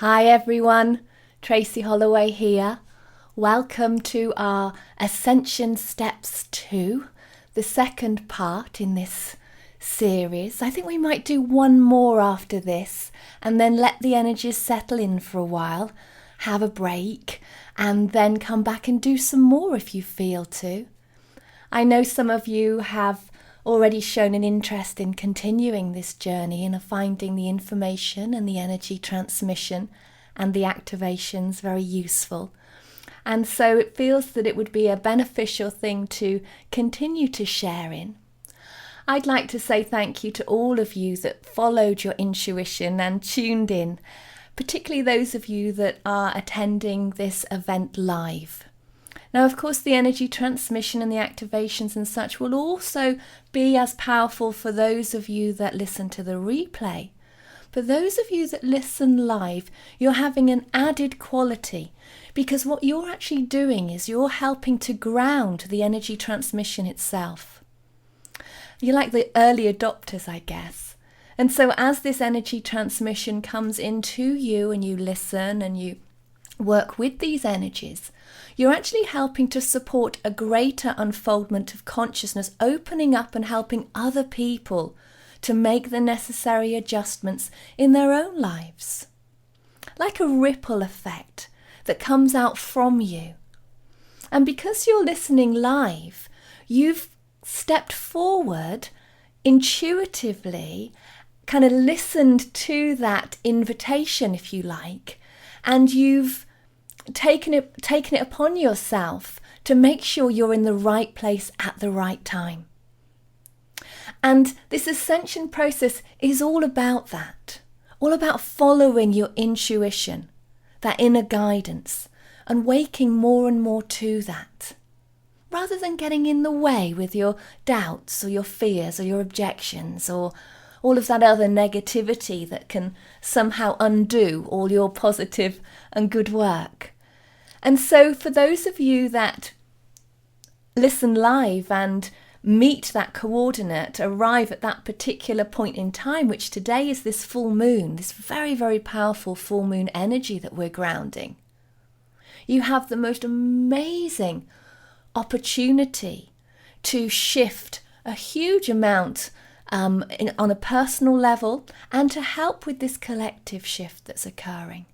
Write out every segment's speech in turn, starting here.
Hi everyone, Tracy Holloway here. Welcome to our Ascension Steps 2, the second part in this series. I think we might do one more after this and then let the energies settle in for a while, have a break, and then come back and do some more if you feel to. I know some of you have already shown an interest in continuing this journey and are finding the information and the energy transmission and the activations very useful. And so it feels that it would be a beneficial thing to continue to share in. I'd like to say thank you to all of you that followed your intuition and tuned in, particularly those of you that are attending this event live. Now, of course, the energy transmission and the activations and such will also be as powerful for those of you that listen to the replay. For those of you that listen live, you're having an added quality because what you're actually doing is you're helping to ground the energy transmission itself. You're like the early adopters, I guess. And so as this energy transmission comes into you and you listen and you work with these energies, you're actually helping to support a greater unfoldment of consciousness, opening up and helping other people to make the necessary adjustments in their own lives. Like a ripple effect that comes out from you. And because you're listening live, you've stepped forward intuitively, kind of listened to that invitation, if you like, and you've taken it upon yourself to make sure you're in the right place at the right time. And this ascension process is all about that, all about following your intuition, that inner guidance, and waking more and more to that, rather than getting in the way with your doubts or your fears or your objections or all of that other negativity that can somehow undo all your positive and good work. And so for those of you that listen live and meet that coordinate, arrive at that particular point in time, which today is this full moon, this very, very powerful full moon energy that we're grounding, you have the most amazing opportunity to shift a huge amount on a personal level and to help with this collective shift that's occurring.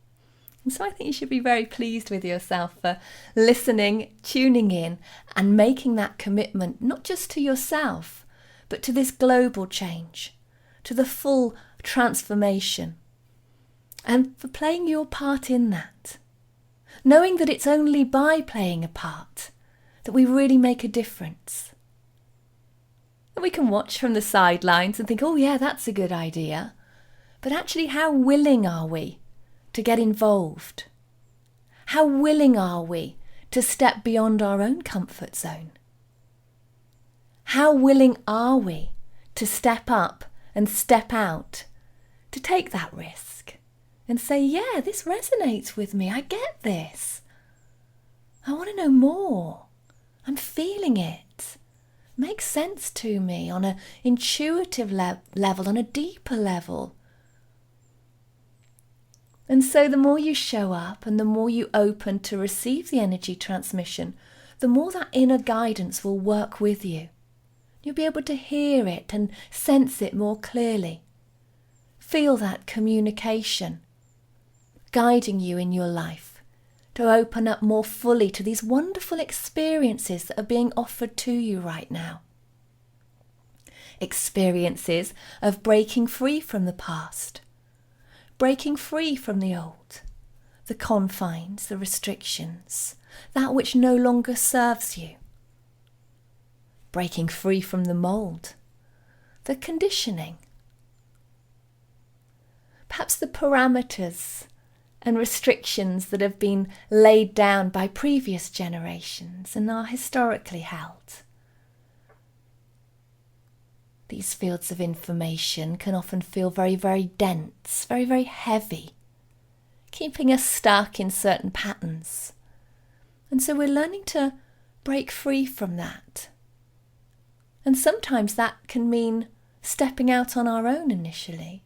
And so I think you should be very pleased with yourself for listening, tuning in, and making that commitment, not just to yourself, but to this global change, to the full transformation, and for playing your part in that. Knowing that it's only by playing a part that we really make a difference. And we can watch from the sidelines and think, oh yeah, that's a good idea. But actually, how willing are we to get involved? How willing are we to step beyond our own comfort zone? How willing are we to step up and step out, to take that risk and say, yeah, this resonates with me. I get this. I want to know more. I'm feeling it. Makes sense to me on an intuitive level, on a deeper level. And so the more you show up and the more you open to receive the energy transmission, the more that inner guidance will work with you. You'll be able to hear it and sense it more clearly. Feel that communication guiding you in your life to open up more fully to these wonderful experiences that are being offered to you right now. Experiences of breaking free from the past. Breaking free from the old, the confines, the restrictions, that which no longer serves you. Breaking free from the mould, the conditioning. Perhaps the parameters and restrictions that have been laid down by previous generations and are historically held. These fields of information can often feel very, very dense, very, very heavy, keeping us stuck in certain patterns. And so we're learning to break free from that. And sometimes that can mean stepping out on our own initially,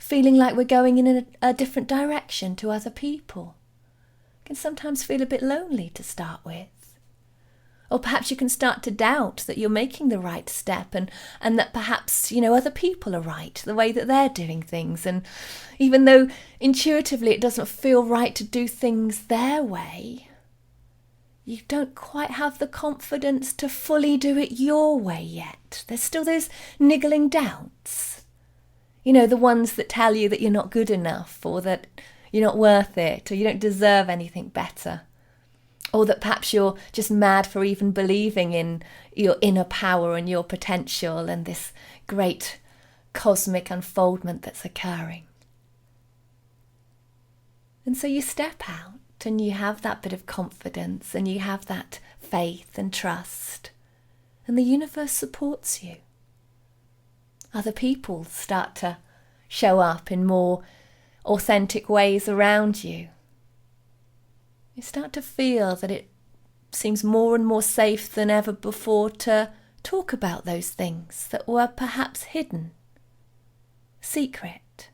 feeling like we're going in a different direction to other people. It can sometimes feel a bit lonely to start with. Or perhaps you can start to doubt that you're making the right step and that perhaps, other people are right, the way that they're doing things. And even though intuitively it doesn't feel right to do things their way, you don't quite have the confidence to fully do it your way yet. There's still those niggling doubts. The ones that tell you that you're not good enough, or that you're not worth it, or you don't deserve anything better. Or that perhaps you're just mad for even believing in your inner power and your potential and this great cosmic unfoldment that's occurring. And so you step out and you have that bit of confidence and you have that faith and trust, and the universe supports you. Other people start to show up in more authentic ways around you. You start to feel that it seems more and more safe than ever before to talk about those things that were perhaps hidden, secret,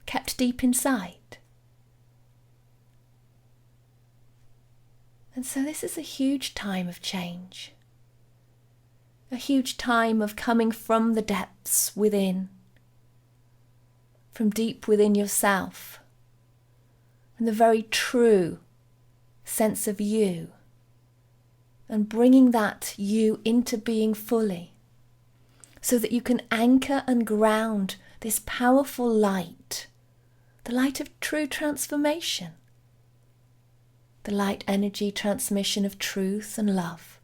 kept deep inside. And so this is a huge time of change, a huge time of coming from the depths within, from deep within yourself, and the very true sense of you, and bringing that you into being fully, so that you can anchor and ground this powerful light, the light of true transformation, the light energy transmission of truth and love.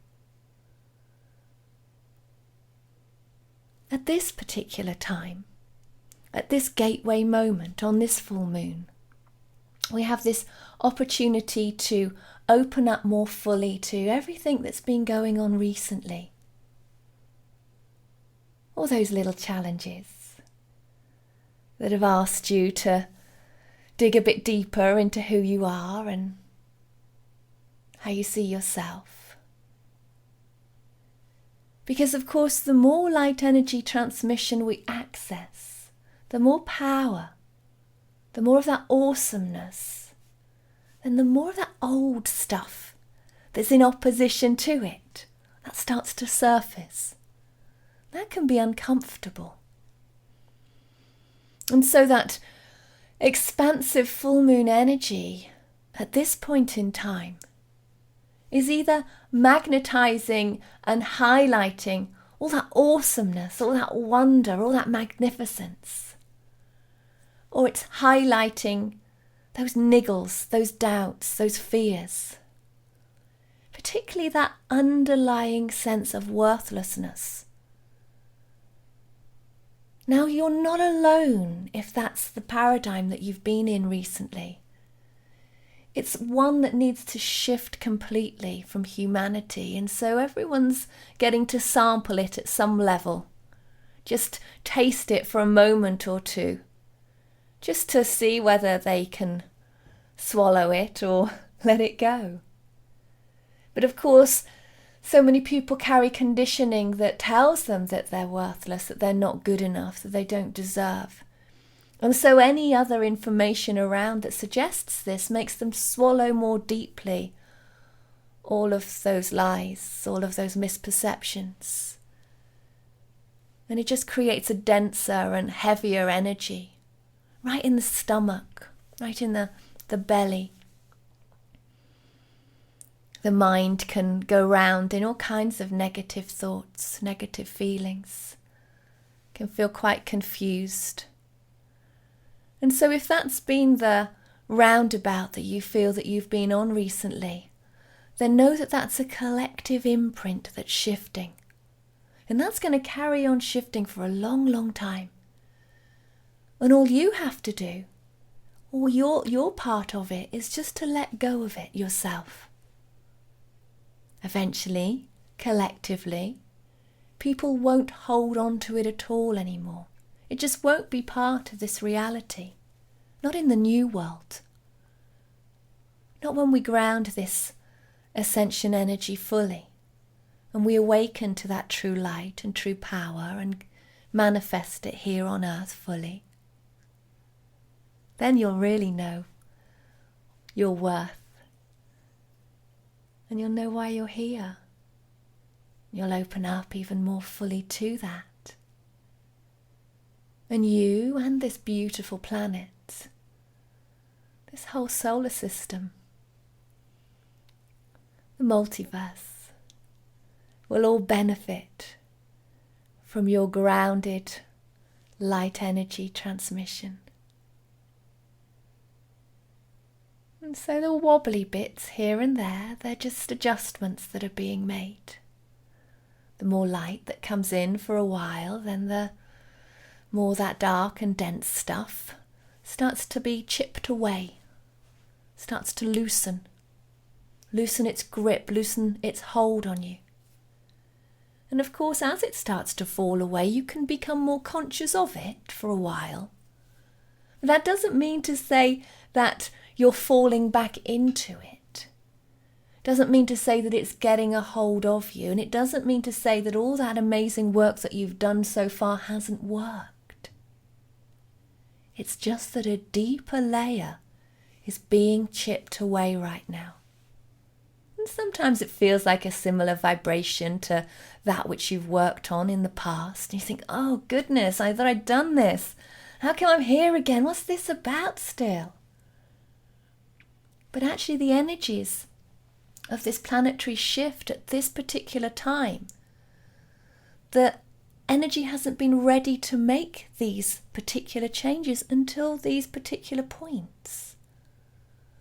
At this particular time, at this gateway moment on this full moon, we have this opportunity to open up more fully to everything that's been going on recently. All those little challenges that have asked you to dig a bit deeper into who you are and how you see yourself. Because of course, the more light energy transmission we access, the more power, the more of that awesomeness, then the more of that old stuff that's in opposition to it, that starts to surface. That can be uncomfortable. And so that expansive full moon energy at this point in time is either magnetizing and highlighting all that awesomeness, all that wonder, all that magnificence, or it's highlighting those niggles, those doubts, those fears, particularly that underlying sense of worthlessness. Now, you're not alone if that's the paradigm that you've been in recently. It's one that needs to shift completely from humanity, and so everyone's getting to sample it at some level. Just taste it for a moment or two, just to see whether they can swallow it or let it go. But of course, so many people carry conditioning that tells them that they're worthless, that they're not good enough, that they don't deserve. And so any other information around that suggests this makes them swallow more deeply all of those lies, all of those misperceptions. And it just creates a denser and heavier energy right in the stomach, right in the belly. The mind can go round in all kinds of negative thoughts, negative feelings, can feel quite confused. And so if that's been the roundabout that you feel that you've been on recently, then know that that's a collective imprint that's shifting. And that's going to carry on shifting for a long, long time. And all you have to do, or your part of it, is just to let go of it yourself. Eventually, collectively, people won't hold on to it at all anymore. It just won't be part of this reality. Not in the new world. Not when we ground this ascension energy fully and we awaken to that true light and true power and manifest it here on earth fully. Then you'll really know your worth. And you'll know why you're here. You'll open up even more fully to that. And you and this beautiful planet, this whole solar system, the multiverse, will all benefit from your grounded light energy transmission. And so the wobbly bits here and there, they're just adjustments that are being made. The more light that comes in for a while, then the more that dark and dense stuff starts to be chipped away, starts to loosen its grip, loosen its hold on you. And of course, as it starts to fall away, you can become more conscious of it for a while. That doesn't mean to say that you're falling back into it. Doesn't mean to say that it's getting a hold of you, and it doesn't mean to say that all that amazing work that you've done so far hasn't worked. It's just that a deeper layer is being chipped away right now. And sometimes it feels like a similar vibration to that which you've worked on in the past. And you think, oh goodness, I thought I'd done this. How come I'm here again? What's this about still? But actually the energies of this planetary shift at this particular time, the energy hasn't been ready to make these particular changes until these particular points.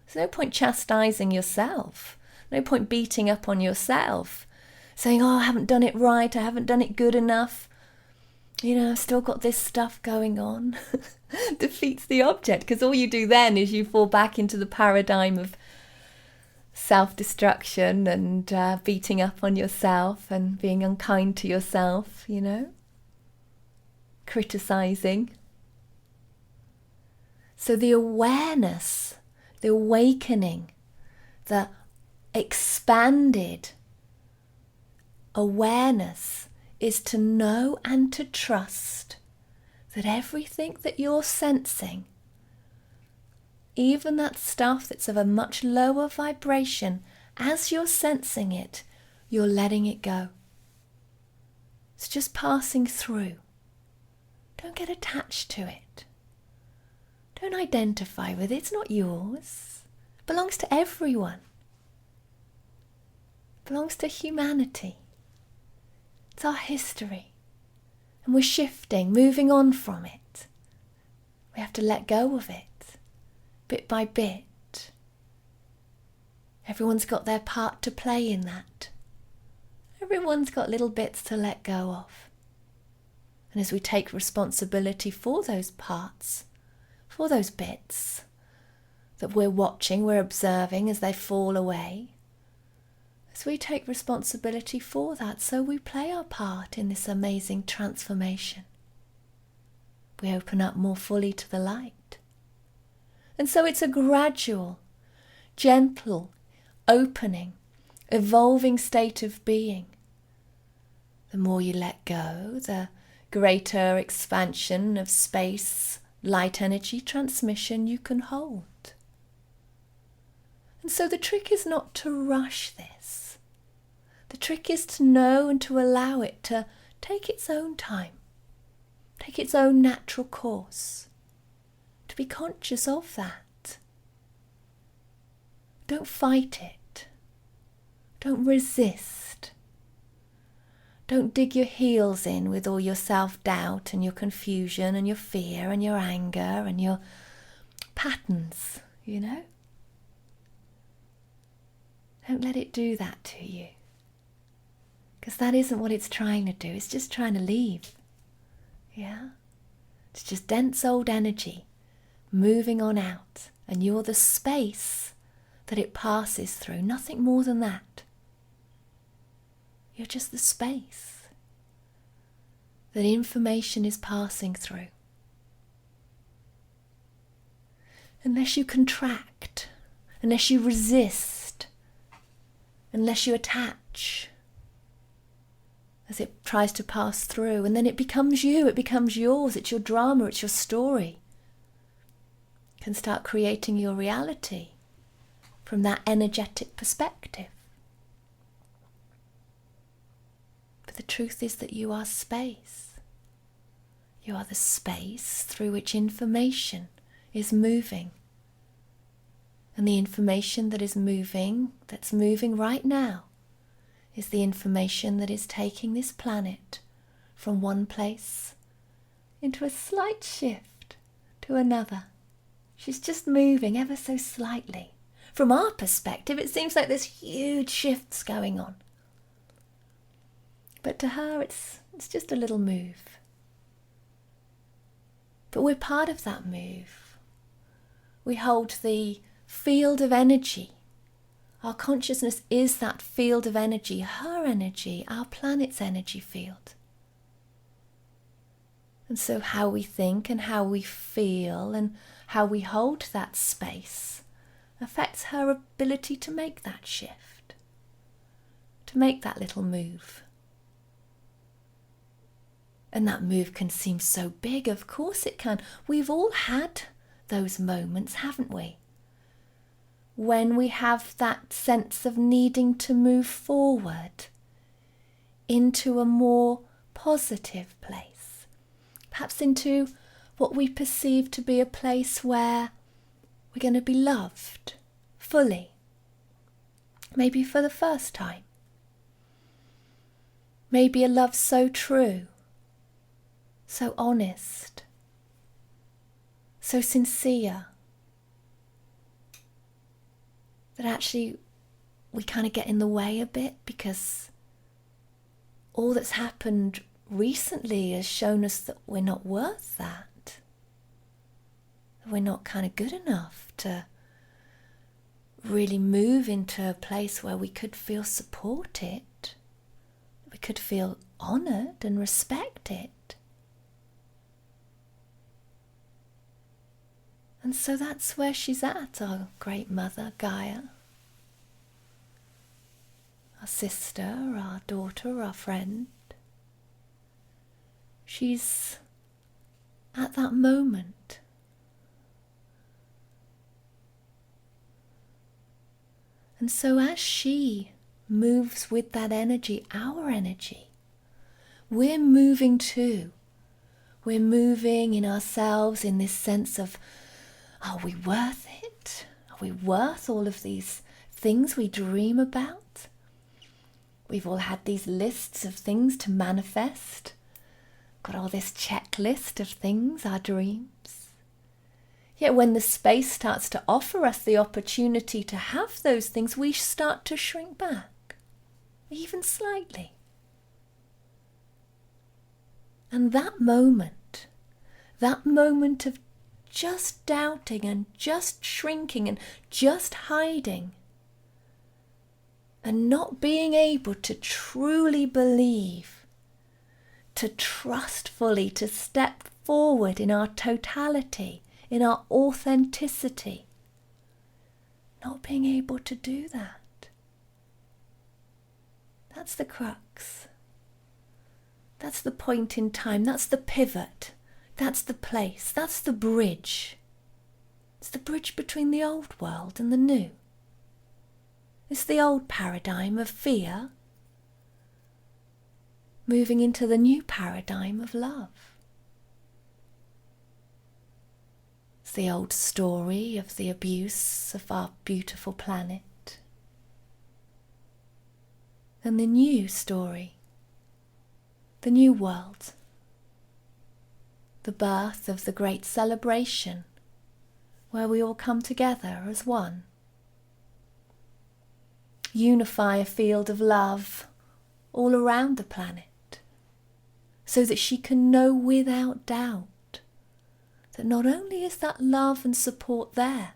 There's no point chastising yourself. No point beating up on yourself, saying, oh, I haven't done it right, I haven't done it good enough. I've still got this stuff going on. Defeats the object, because all you do then is you fall back into the paradigm of self-destruction and beating up on yourself and being unkind to yourself, criticizing. So the awareness, the awakening, the expanded awareness is to know and to trust that everything that you're sensing, even that stuff that's of a much lower vibration, as you're sensing it, you're letting it go. It's just passing through. Don't get attached to it. Don't identify with it. It's not yours. It belongs to everyone. It belongs to humanity. It's our history. And we're shifting, moving on from it. We have to let go of it, bit by bit. Everyone's got their part to play in that. Everyone's got little bits to let go of. And as we take responsibility for those parts, for those bits that we're watching, we're observing as they fall away, as we take responsibility for that, so we play our part in this amazing transformation. We open up more fully to the light. And so it's a gradual, gentle opening, evolving state of being. The more you let go, the greater expansion of space, light energy transmission you can hold. And so the trick is not to rush this. The trick is to know and to allow it to take its own time, take its own natural course, to be conscious of that. Don't fight it. Don't resist. Don't dig your heels in with all your self-doubt and your confusion and your fear and your anger and your patterns, Don't let it do that to you. Because that isn't what it's trying to do. It's just trying to leave. Yeah? It's just dense old energy moving on out. And you're the space that it passes through. Nothing more than that. You're just the space that information is passing through. Unless you contract, unless you resist, unless you attach, as it tries to pass through, and then it becomes you, it becomes yours, it's your drama, it's your story. can start creating your reality from that energetic perspective. But the truth is that you are space. You are the space through which information is moving. And the information that is moving, that's moving right now, is the information that is taking this planet from one place into a slight shift to another. She's just moving ever so slightly. From our perspective, it seems like there's huge shifts going on. But to her, it's just a little move. But we're part of that move. We hold the field of energy. Our consciousness is that field of energy, her energy, our planet's energy field. And so how we think and how we feel and how we hold that space affects her ability to make that shift, to make that little move. And that move can seem so big, of course it can. We've all had those moments, haven't we? When we have that sense of needing to move forward into a more positive place, perhaps into what we perceive to be a place where we're going to be loved fully, maybe for the first time. Maybe a love so true, so honest, so sincere, that actually we kind of get in the way a bit because all that's happened recently has shown us that we're not worth that. That we're not kind of good enough to really move into a place where we could feel supported, we could feel honoured and respected. And so that's where she's at, our great mother, Gaia. Our sister, our daughter, our friend. She's at that moment. And so as she moves with that energy, our energy, we're moving too. We're moving in ourselves in this sense of, are we worth it? Are we worth all of these things we dream about? We've all had these lists of things to manifest. Got all this checklist of things, our dreams. Yet when the space starts to offer us the opportunity to have those things, we start to shrink back, even slightly. And that moment of just doubting and just shrinking and just hiding and not being able to truly believe, to trust fully, to step forward in our totality, in our authenticity, not being able to do that. That's the crux. That's the point in time. That's the pivot. That's the place, that's the bridge. It's the bridge between the old world and the new. It's the old paradigm of fear moving into the new paradigm of love. It's the old story of the abuse of our beautiful planet. And the new story, the new world. The birth of the great celebration where we all come together as one. Unify a field of love all around the planet so that she can know without doubt that not only is that love and support there,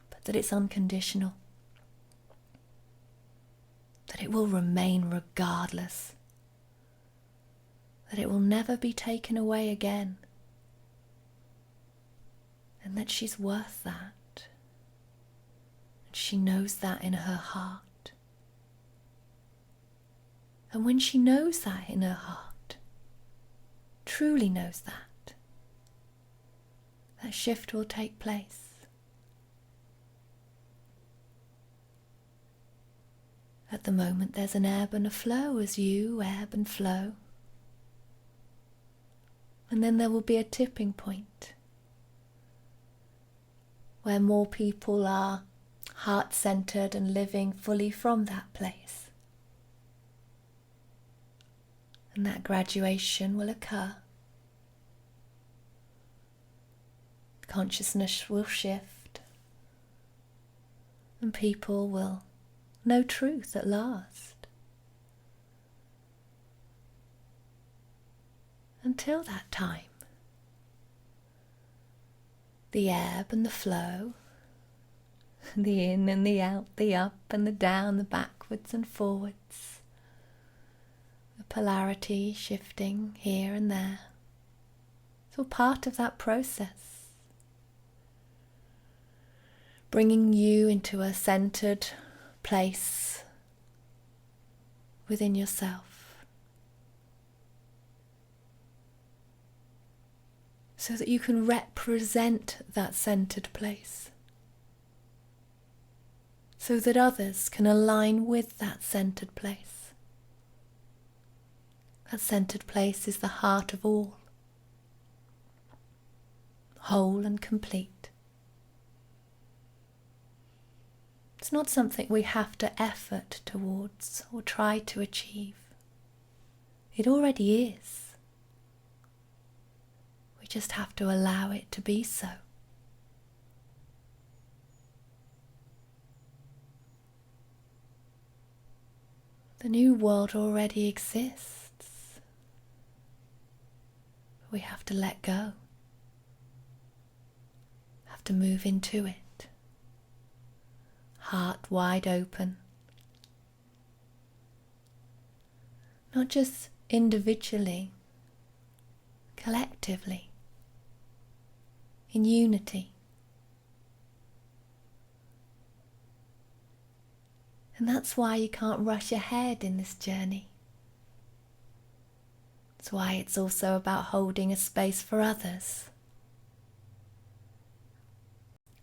but that it's unconditional, that it will remain regardless, that it will never be taken away again, and that she's worth that. And she knows that in her heart. And when she knows that in her heart, truly knows that, that shift will take place. At the moment there's an ebb and a flow as you ebb and flow. And then there will be a tipping point where more people are heart-centered and living fully from that place. And that graduation will occur. Consciousness will shift, and people will know truth at last. Until that time, the ebb and the flow, the in and the out, the up and the down, the backwards and forwards, the polarity shifting here and there, it's all part of that process, bringing you into a centered place within yourself, so that you can represent that centered place, so that others can align with that centered place. That centered place is the heart of all, whole and complete. It's not something we have to effort towards or try to achieve. It already is. We just have to allow it to be so. The new world already exists. We have to let go. Have to move into it. Heart wide open. Not just individually, collectively, in unity. And that's why you can't rush ahead in this journey. That's why it's also about holding a space for others.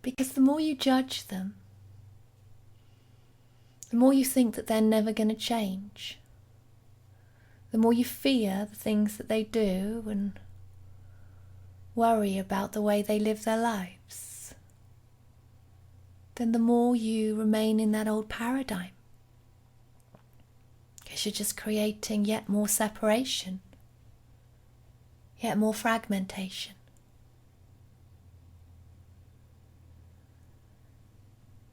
Because the more you judge them, the more you think that they're never going to change, the more you fear the things that they do and worry about the way they live their lives, then the more you remain in that old paradigm, because you're just creating yet more separation, yet more fragmentation.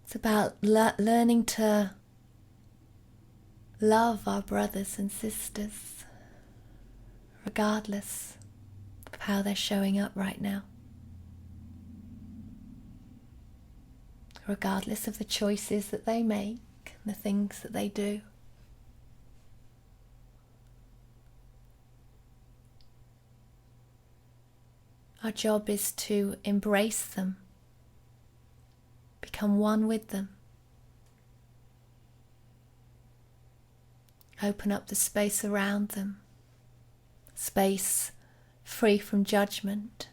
It's about learning to love our brothers and sisters, regardless of how they're showing up right now, regardless of the choices that they make and the things that they do. Our job is to embrace them, become one with them. Open up the space around them, space free from judgment,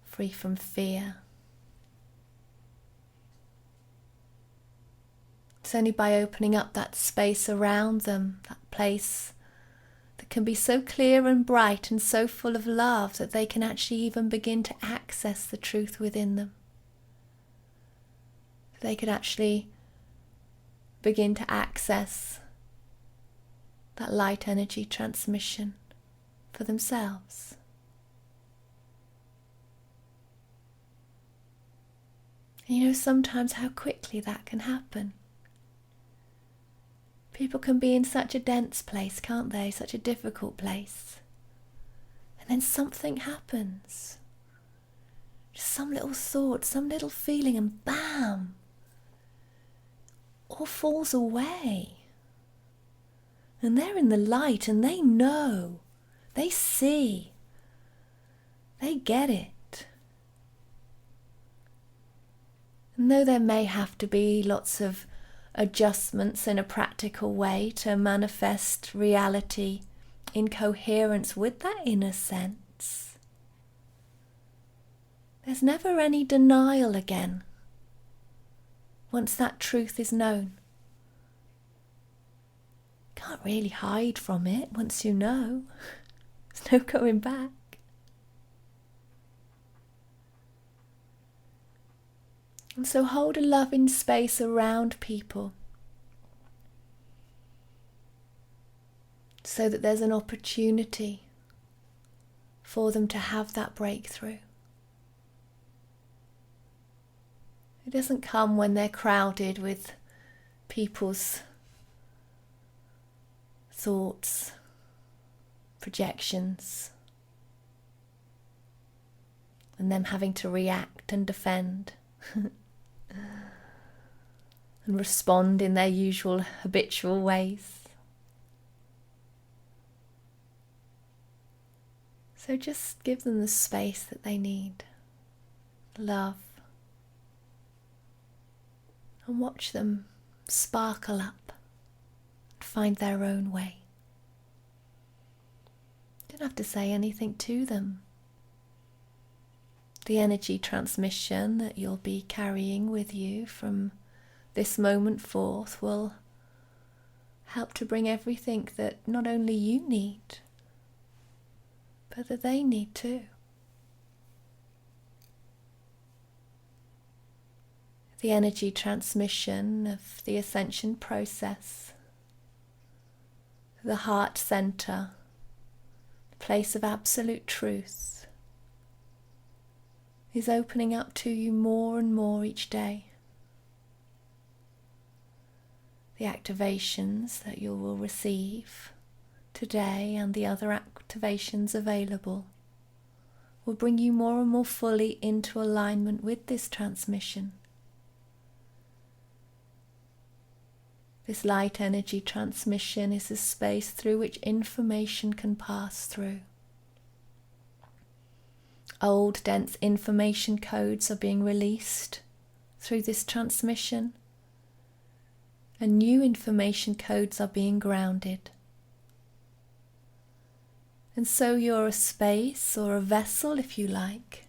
free from fear. It's only by opening up that space around them, that place that can be so clear and bright and so full of love, that they can actually even begin to access the truth within them. They could actually begin to access that light energy transmission for themselves. And you know sometimes how quickly that can happen. People can be in such a dense place, can't they? Such a difficult place. And then something happens. Just some little thought, some little feeling, and bam! All falls away. And they're in the light and they know, they see, they get it. And though there may have to be lots of adjustments in a practical way to manifest reality in coherence with that inner sense, there's never any denial again once that truth is known. Can't really hide from it once you know. There's no going back. And so hold a loving space around people so that there's an opportunity for them to have that breakthrough. It doesn't come when they're crowded with people's thoughts, projections, and them having to react and defend and respond in their usual habitual ways. So just give them the space that they need, love, and watch them sparkle up and find their own way. You don't have to say anything to them. The energy transmission that you'll be carrying with you from this moment forth will help to bring everything that not only you need, but that they need too. The energy transmission of the Ascension process, the heart center, place of absolute truth, is opening up to you more and more each day. The activations that you will receive today and the other activations available will bring you more and more fully into alignment with this transmission. This light energy transmission is a space through which information can pass through. Old, dense information codes are being released through this transmission, and new information codes are being grounded. And so you're a space, or a vessel if you like,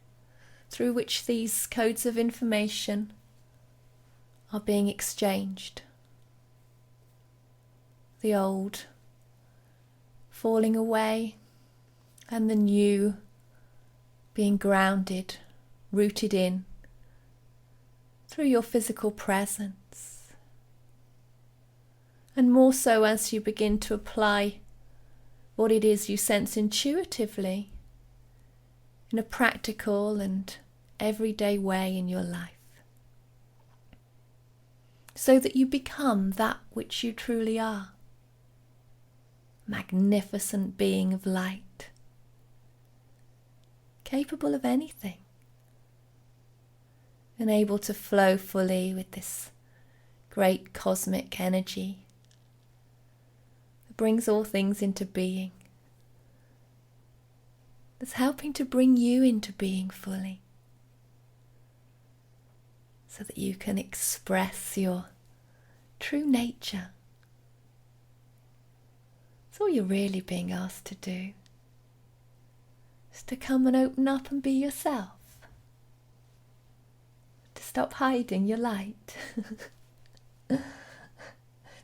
through which these codes of information are being exchanged. The old falling away, and the new being grounded, rooted in, through your physical presence. And more so as you begin to apply what it is you sense intuitively in a practical and everyday way in your life, so that you become that which you truly are. Magnificent being of light, capable of anything, and able to flow fully with this great cosmic energy that brings all things into being, that's helping to bring you into being fully, so that you can express your true nature. That's all you're really being asked to do, is to come and open up and be yourself, to stop hiding your light.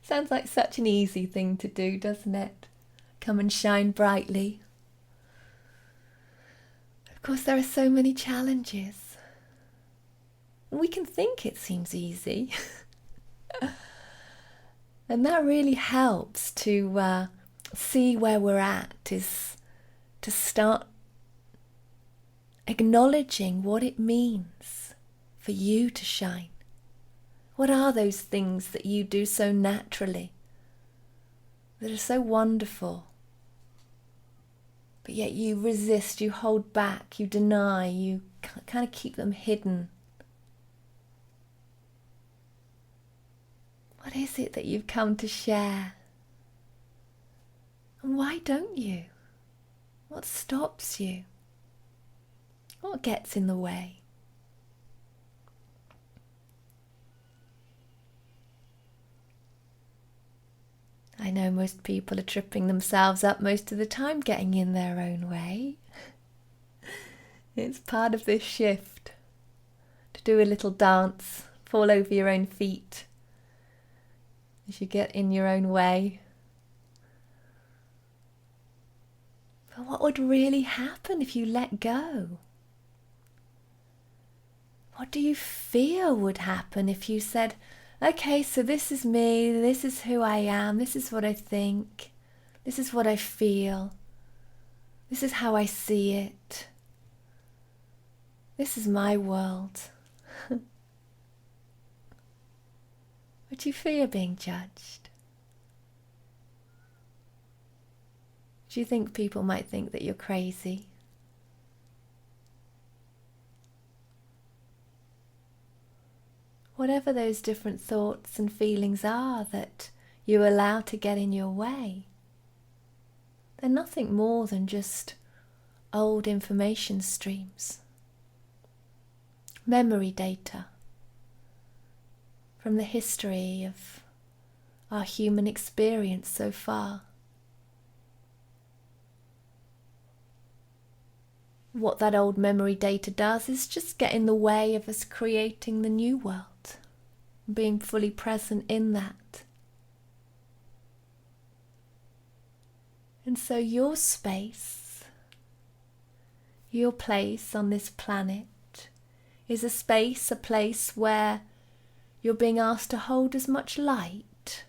Sounds like such an easy thing to do, doesn't it? Come and shine brightly. Of course, there are so many challenges. We can think it seems easy. And that really helps to see where we're at, is to start acknowledging what it means for you to shine. What are those things that you do so naturally, that are so wonderful, but yet you resist, you hold back, you deny, you kind of keep them hidden? What is it that you've come to share? And why don't you? What stops you? What gets in the way? I know most people are tripping themselves up most of the time getting in their own way. It's part of this shift. to do a little dance, fall over your own feet as you get in your own way. But what would really happen if you let go? What do you feel would happen if you said, okay, so this is me, this is who I am, this is what I think, this is what I feel, this is how I see it, this is my world. Would you fear being judged? Do you think people might think that you're crazy? Whatever those different thoughts and feelings are that you allow to get in your way, they're nothing more than just old information streams, memory data from the history of our human experience so far. What that old memory data does is just get in the way of us creating the new world, being fully present in that. And so your space, your place on this planet is a place where you're being asked to hold as much light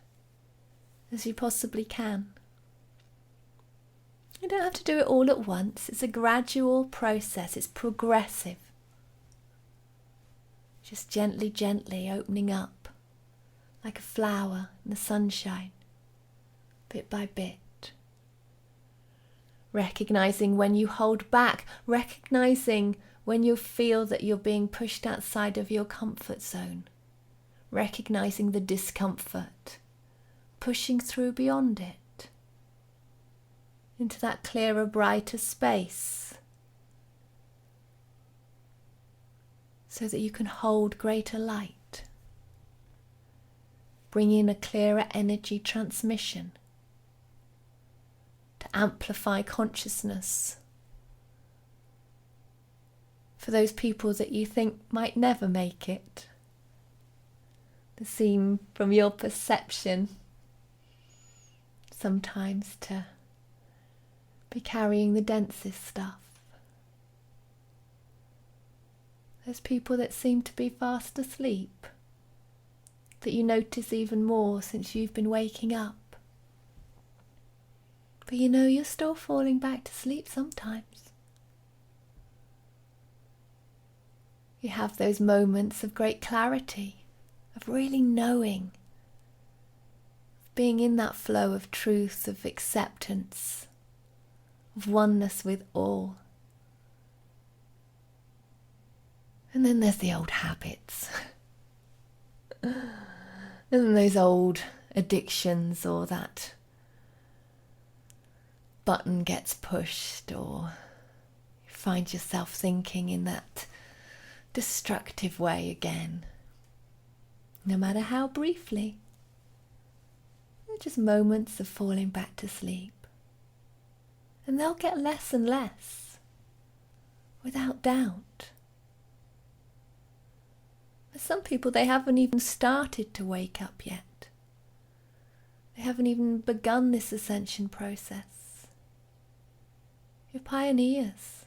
as you possibly can. You don't have to do it all at once. It's a gradual process. It's progressive. Just gently, gently opening up like a flower in the sunshine, bit by bit. Recognizing when you hold back, recognizing when you feel that you're being pushed outside of your comfort zone, recognizing the discomfort, pushing through beyond it, into that clearer, brighter space, so that you can hold greater light, bring in a clearer energy transmission to amplify consciousness for those people that you think might never make it, that seem, from your perception, sometimes to be carrying the densest stuff. There's people that seem to be fast asleep, that you notice even more since you've been waking up. But you know you're still falling back to sleep sometimes. You have those moments of great clarity, of really knowing, of being in that flow of truth, of acceptance, of oneness with all. And then there's the old habits. And then those old addictions, or that button gets pushed, or you find yourself thinking in that destructive way again. No matter how briefly, they're just moments of falling back to sleep. And they'll get less and less, without doubt. For some people, they haven't even started to wake up yet. They haven't even begun this ascension process. You're pioneers,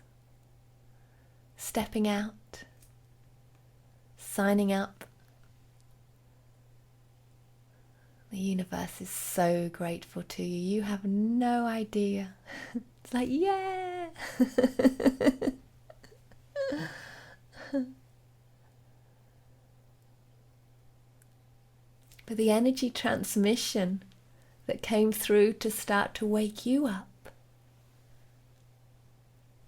stepping out, signing up. The universe is so grateful to you. You have no idea. It's like, yeah! But the energy transmission that came through to start to wake you up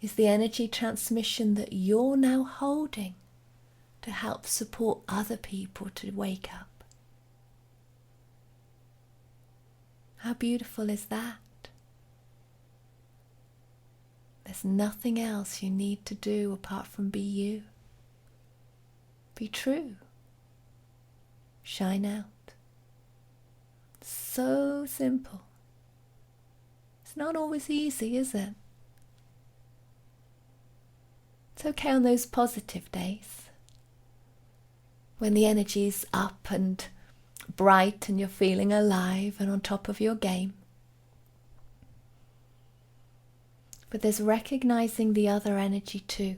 is the energy transmission that you're now holding to help support other people to wake up. How beautiful is that? There's nothing else you need to do apart from be you. Be true. Shine out. So simple. It's not always easy, is it? It's okay on those positive days. when the energy's up and bright and you're feeling alive and on top of your game. But there's recognizing the other energy too.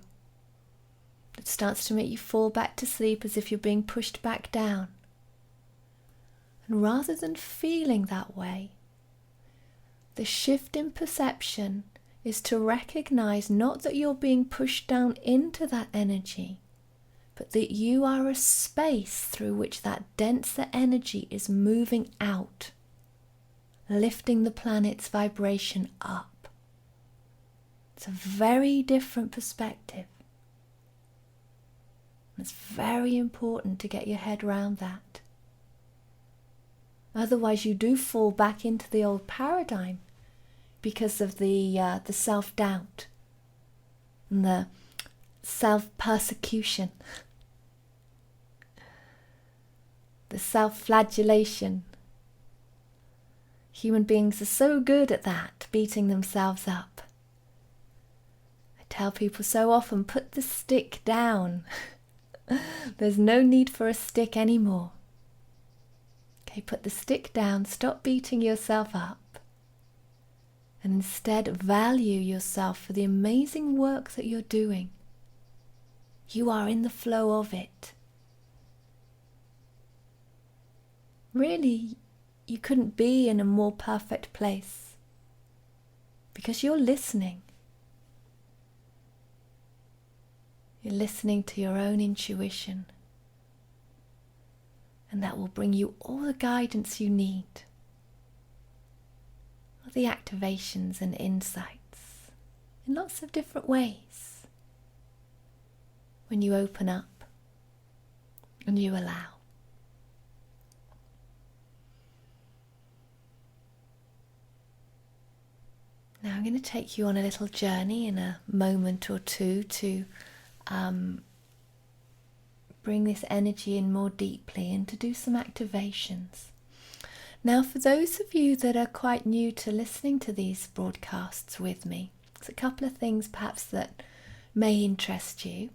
It starts to make you fall back to sleep as if you're being pushed back down. And rather than feeling that way, the shift in perception is to recognize not that you're being pushed down into that energy, but that you are a space through which that denser energy is moving out, lifting the planet's vibration up. It's a very different perspective. It's very important to get your head around that. Otherwise you do fall back into the old paradigm because of the self-doubt and the self-persecution, the self-flagellation. Human beings are so good at that, beating themselves up. I tell people so often, put the stick down. There's no need for a stick anymore. Okay, put the stick down, stop beating yourself up, and instead value yourself for the amazing work that you're doing. You are in the flow of it. Really, you couldn't be in a more perfect place because you're listening. You're listening to your own intuition, and that will bring you all the guidance you need, all the activations and insights in lots of different ways when you open up and you allow. Now I'm going to take you on a little journey in a moment or two to bring this energy in more deeply and to do some activations. Now, for those of you that are quite new to listening to these broadcasts with me, there's a couple of things perhaps that may interest you.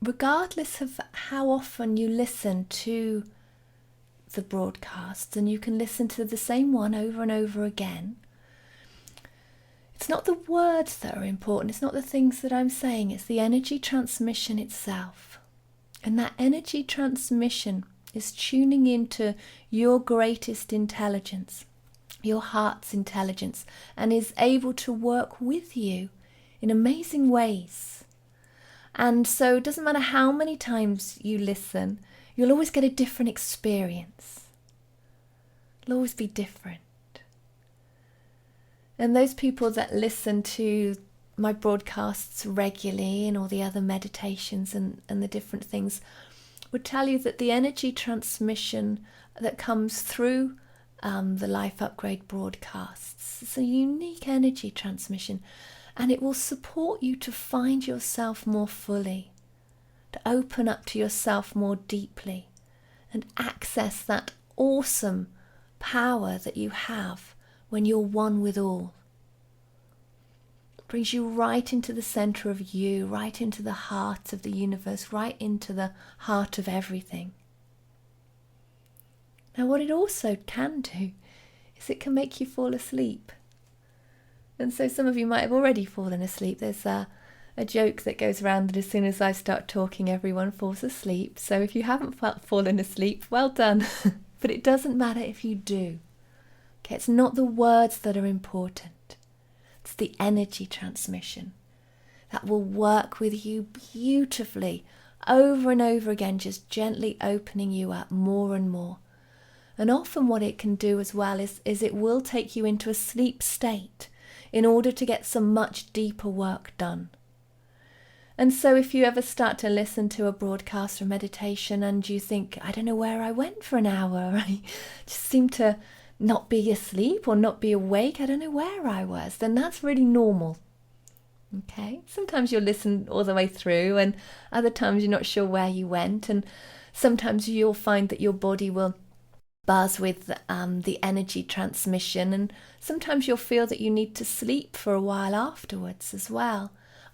Regardless of how often you listen to the broadcasts, and you can listen to the same one over and over again, it's not the words that are important, it's not the things that I'm saying, it's the energy transmission itself. And that energy transmission is tuning into your greatest intelligence, your heart's intelligence, and is able to work with you in amazing ways. And so it doesn't matter how many times you listen, you'll always get a different experience. It'll always be different. And those people that listen to my broadcasts regularly and all the other meditations and the different things would tell you that the energy transmission that comes through the Life Upgrade broadcasts, it's a unique energy transmission, and it will support you to find yourself more fully, to open up to yourself more deeply and access that awesome power that you have when you're one with all. It brings you right into the center of you, right into the heart of the universe, right into the heart of everything. Now, what it also can do is it can make you fall asleep. And so some of you might have already fallen asleep. There's a joke that goes around that as soon as I start talking, everyone falls asleep. So if you haven't fallen asleep, well done. But it doesn't matter if you do. Okay, it's not the words that are important. It's the energy transmission that will work with you beautifully over and over again, just gently opening you up more and more. And often what it can do as well is it will take you into a sleep state in order to get some much deeper work done. And so if you ever start to listen to a broadcast or meditation and you think, I don't know where I went for an hour, I just seem to not be asleep or not be awake, I don't know where I was, then that's really normal. Okay, sometimes you'll listen all the way through and other times you're not sure where you went, and sometimes you'll find that your body will buzz with the energy transmission, and sometimes you'll feel that you need to sleep for a while afterwards as well.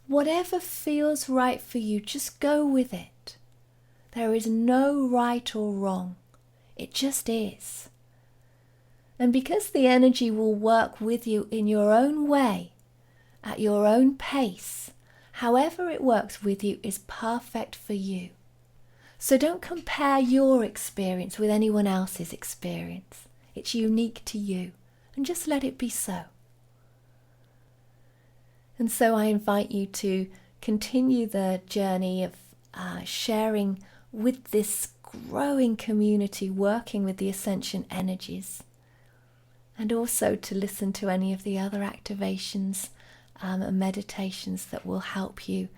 Whatever feels right for you, just go with it. There is no right or wrong. It just is. And because the energy will work with you in your own way, at your own pace, however it works with you is perfect for you. So don't compare your experience with anyone else's experience. It's unique to you, and just let it be so. And so I invite you to continue the journey of sharing with this growing community, working with the Ascension energies, and also to listen to any of the other activations and meditations that will help you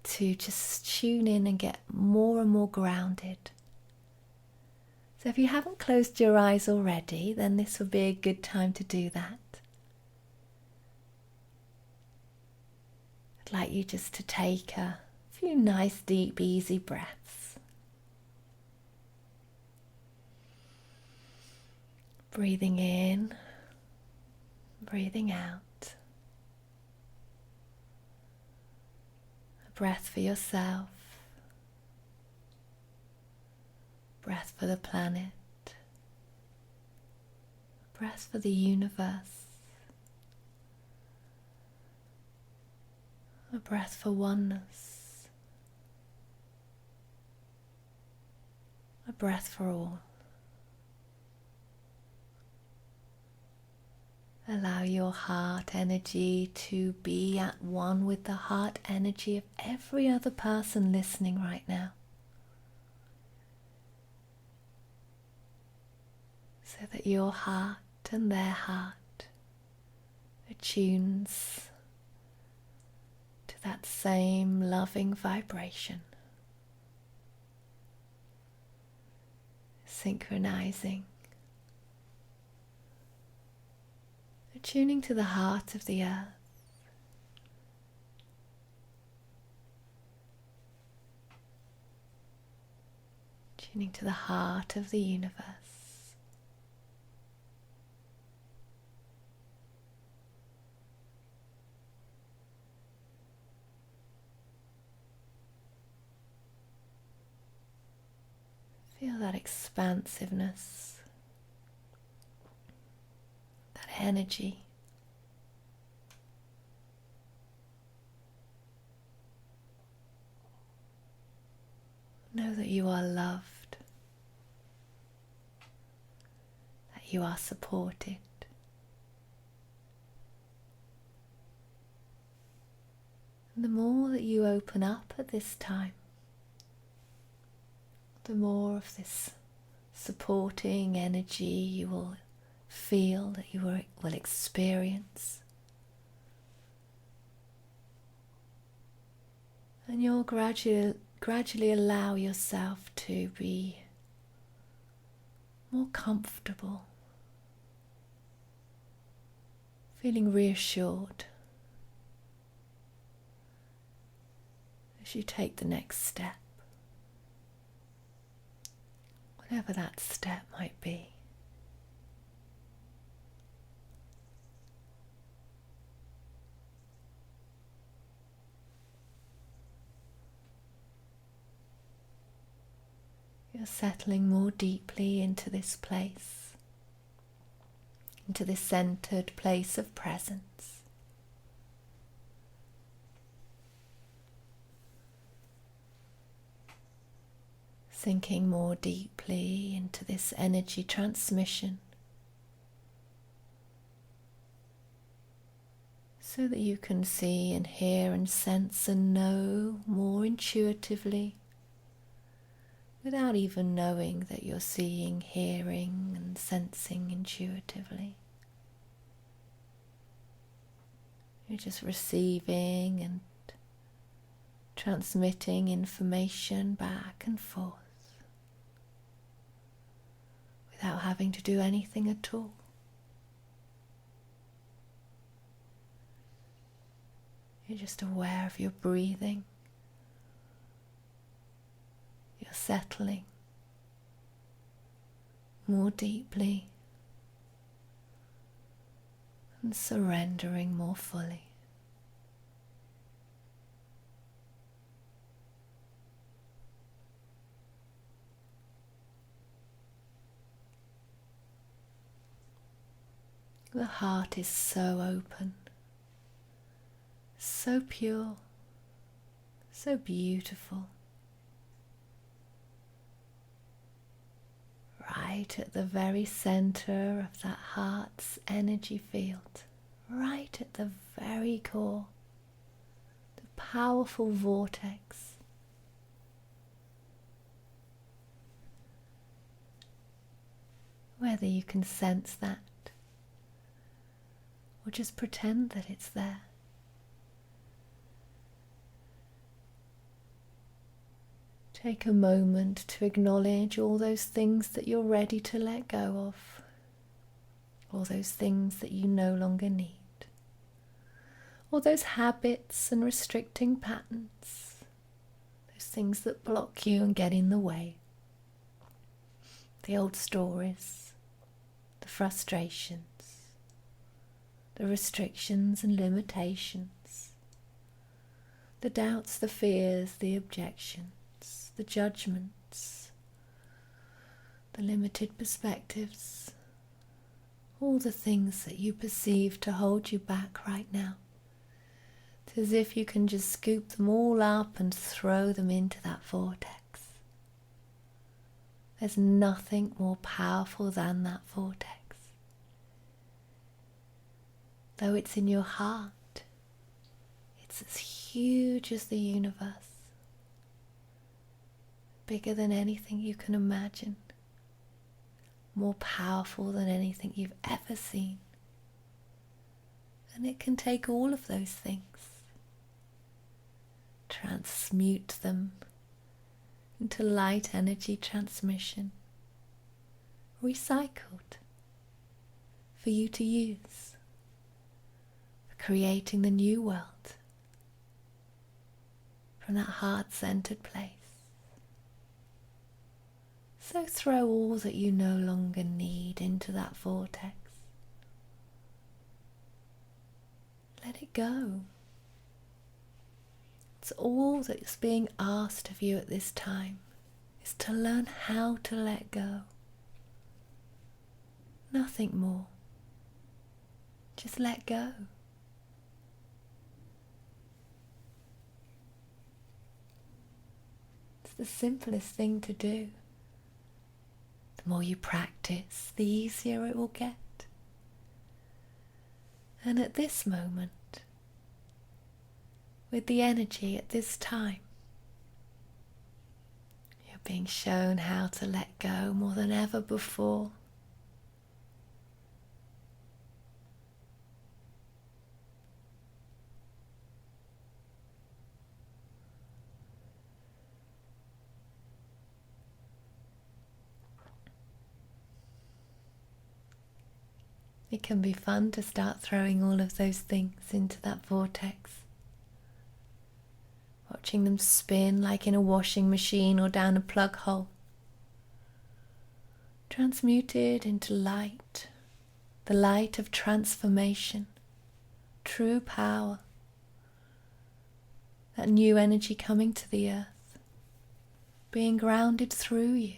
to just tune in and get more and more grounded. So if you haven't closed your eyes already, then this would be a good time to do that. I'd like you just to take a few nice, deep, easy breaths. Breathing in, breathing out. A breath for yourself. Breath for the planet. A breath for the universe. A breath for oneness. A breath for all. Allow your heart energy to be at one with the heart energy of every other person listening right now. So that your heart and their heart attunes to that same loving vibration, synchronizing, attuning to the heart of the earth, tuning to the heart of the universe. Feel that expansiveness, that energy. Know that you are loved, that you are supported. And the more that you open up at this time, the more of this supporting energy you will feel, that you will experience. And you'll gradually allow yourself to be more comfortable, feeling reassured as you take the next step. Whatever that step might be. You're settling more deeply into this place, into this centered place of presence. Sinking more deeply into this energy transmission so that you can see and hear and sense and know more intuitively without even knowing that you're seeing, hearing and sensing intuitively. You're just receiving and transmitting information back and forth without having to do anything at all. You're just aware of your breathing. You're settling more deeply and surrendering more fully. The heart is so open, so pure, so beautiful. Right at the very center of that heart's energy field, right at the very core, the powerful vortex. Whether you can sense that or just pretend that it's there. Take a moment to acknowledge all those things that you're ready to let go of, all those things that you no longer need, all those habits and restricting patterns, those things that block you and get in the way, the old stories, the frustrations, the restrictions and limitations, the doubts, the fears, the objections, the judgments, the limited perspectives, all the things that you perceive to hold you back right now. It's as if you can just scoop them all up and throw them into that vortex. There's nothing more powerful than that vortex. Though it's in your heart, it's as huge as the universe. Bigger than anything you can imagine, more powerful than anything you've ever seen. And it can take all of those things, transmute them into light energy transmission, recycled for you to use, for creating the new world from that heart-centered place. So throw all that you no longer need into that vortex. Let it go. It's all that's being asked of you at this time, is to learn how to let go. Nothing more. Just let go. It's the simplest thing to do. The more you practice, the easier it will get. And at this moment, with the energy at this time, you're being shown how to let go more than ever before. It can be fun to start throwing all of those things into that vortex. Watching them spin like in a washing machine or down a plug hole. Transmuted into light, the light of transformation, true power. That new energy coming to the earth, being grounded through you.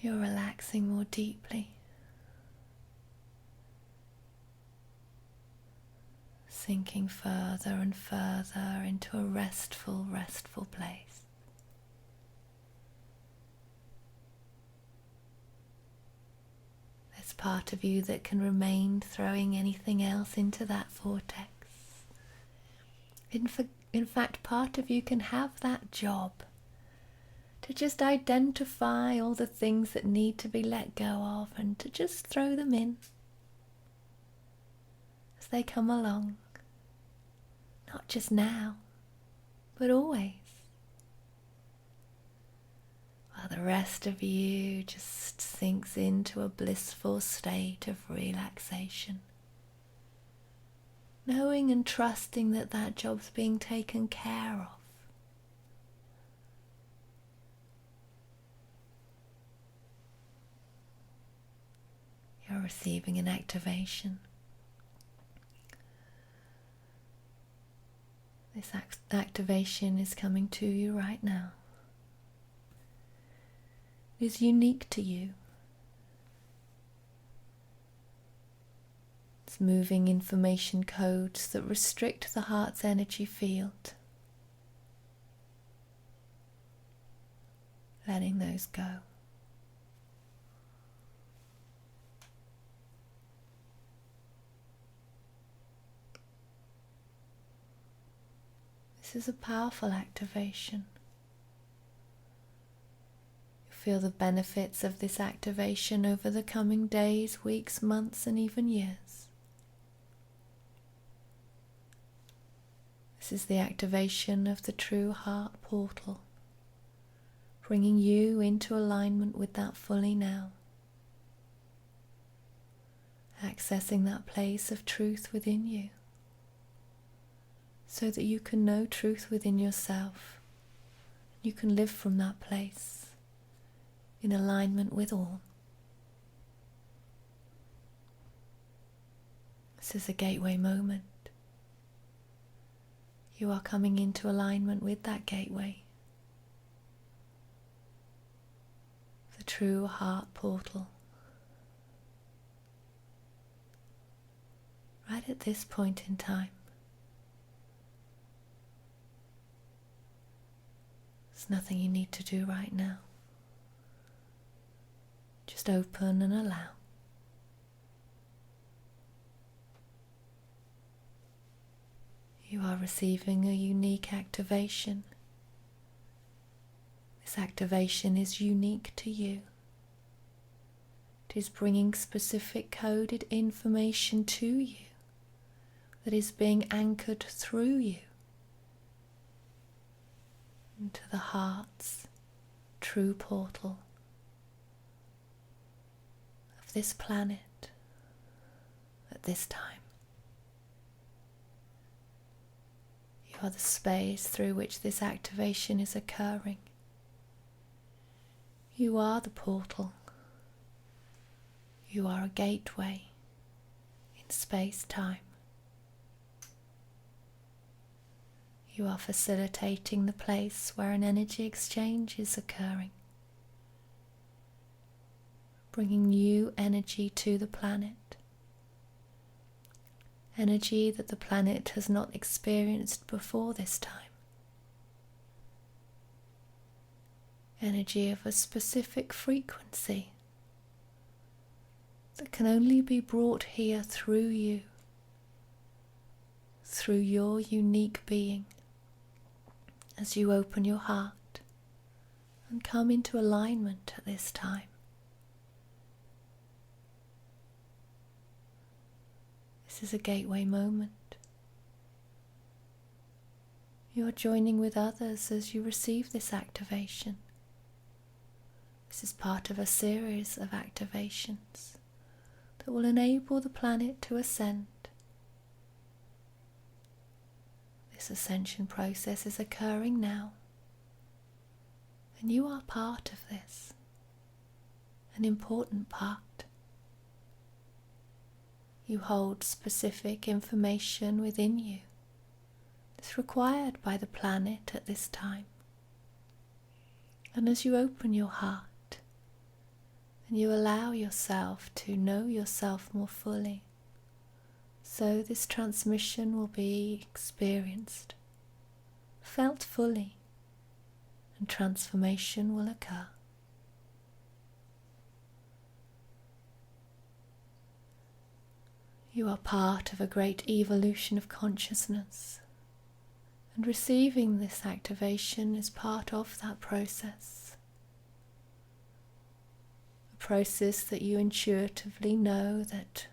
You're relaxing more deeply, sinking further and further into a restful, restful place. There's part of you that can remain throwing anything else into that vortex. In fact, part of you can have that job. To just identify all the things that need to be let go of and to just throw them in as they come along. Not just now, but always. While the rest of you just sinks into a blissful state of relaxation. Knowing and trusting that that job's being taken care of. You're receiving an activation. This activation is coming to you right now. It is unique to you. It's moving information codes that restrict the heart's energy field. Letting those go. This is a powerful activation. You feel the benefits of this activation over the coming days, weeks, months, and even years. This is the activation of the true heart portal, bringing you into alignment with that fully now. Accessing that place of truth within you, so that you can know truth within yourself. You can live from that place in alignment with all. This is a gateway moment. You are coming into alignment with that gateway. The true heart portal. Right at this point in time. There's nothing you need to do right now. Just open and allow. You are receiving a unique activation. This activation is unique to you. It is bringing specific coded information to you that is being anchored through you into the heart's true portal of this planet at this time. You are the space through which this activation is occurring. You are the portal. You are a gateway in space-time. You are facilitating the place where an energy exchange is occurring, bringing new energy to the planet, energy that the planet has not experienced before this time, energy of a specific frequency that can only be brought here through you, through your unique being. As you open your heart and come into alignment at this time. This is a gateway moment. You are joining with others as you receive this activation. This is part of a series of activations that will enable the planet to ascend. This ascension process is occurring now, and you are part of this, an important part. You hold specific information within you that's required by the planet at this time. And as you open your heart and you allow yourself to know yourself more fully, so this transmission will be experienced, felt fully, and transformation will occur. You are part of a great evolution of consciousness, and receiving this activation is part of that process. A process that you intuitively know that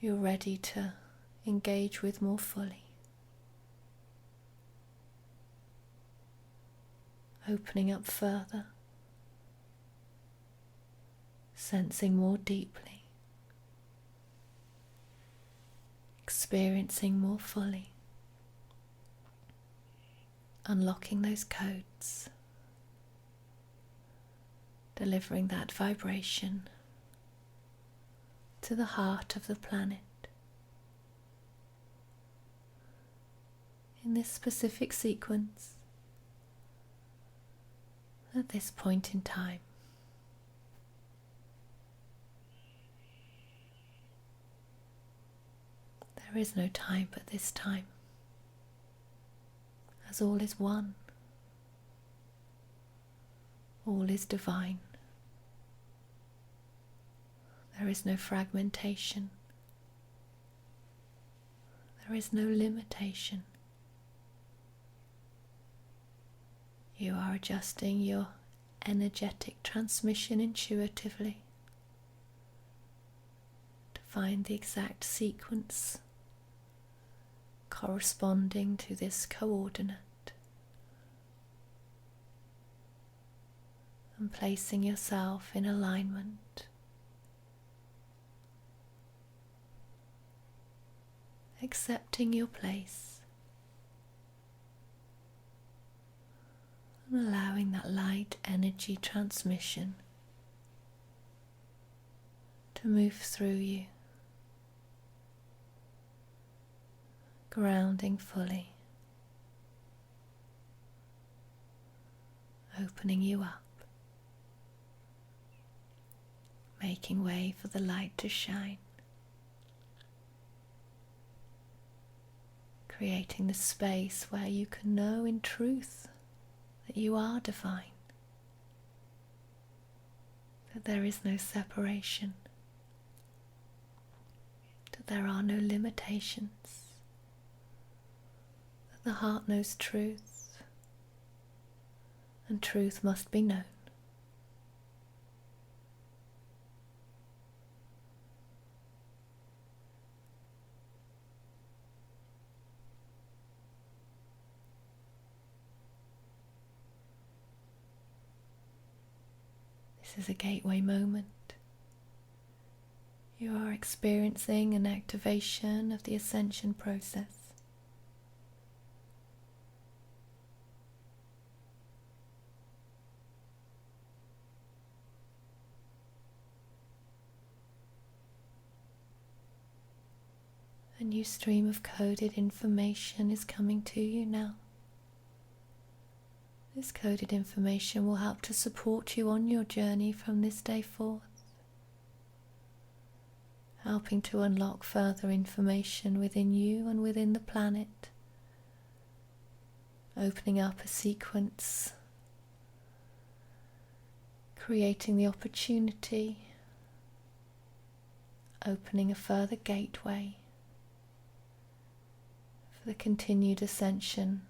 you're ready to engage with more fully. Opening up further, sensing more deeply, experiencing more fully, unlocking those codes, delivering that vibration to the heart of the planet. in this specific sequence at this point in time. There is no time but this time, as all is one, all is divine. There is no fragmentation, there is no limitation. You are adjusting your energetic transmission intuitively to find the exact sequence corresponding to this coordinate, and placing yourself in alignment, accepting your place and allowing that light energy transmission to move through you, grounding fully, opening you up, making way for the light to shine, creating the space where you can know in truth that you are divine, that there is no separation, that there are no limitations, that the heart knows truth, and truth must be known. This is a gateway moment. You are experiencing an activation of the Ascension process. A new stream of coded information is coming to you now. This coded information will help to support you on your journey from this day forth, helping to unlock further information within you and within the planet, opening up a sequence, creating the opportunity, opening a further gateway for the continued ascension.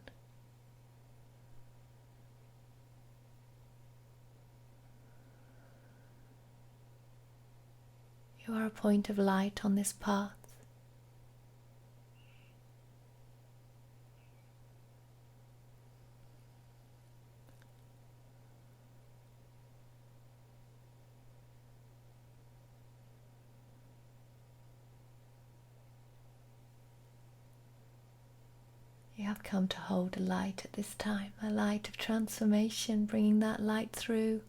You are a point of light on this path. You have come to hold a light at this time, a light of transformation, bringing that light through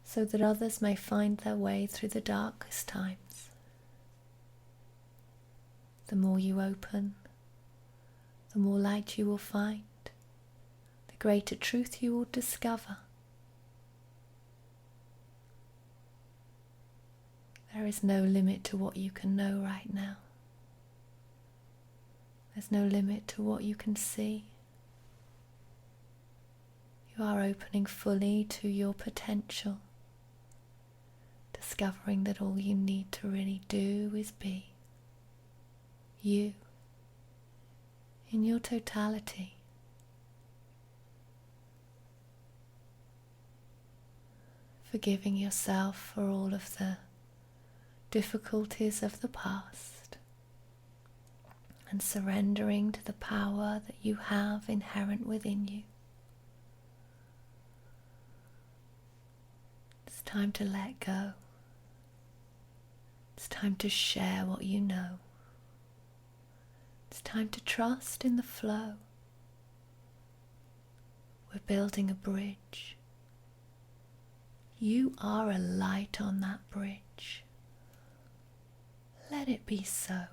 so that others may find their way through the darkest times. The more you open, the more light you will find, the greater truth you will discover. There is no limit to what you can know right now. There's no limit to what you can see. You are opening fully to your potential, discovering that all you need to really do is be you in your totality. Forgiving yourself for all of the difficulties of the past and surrendering to the power that you have inherent within you. It's time to let go. It's time to share what you know. It's time to trust in the flow. We're building a bridge. You are a light on that bridge. Let it be so.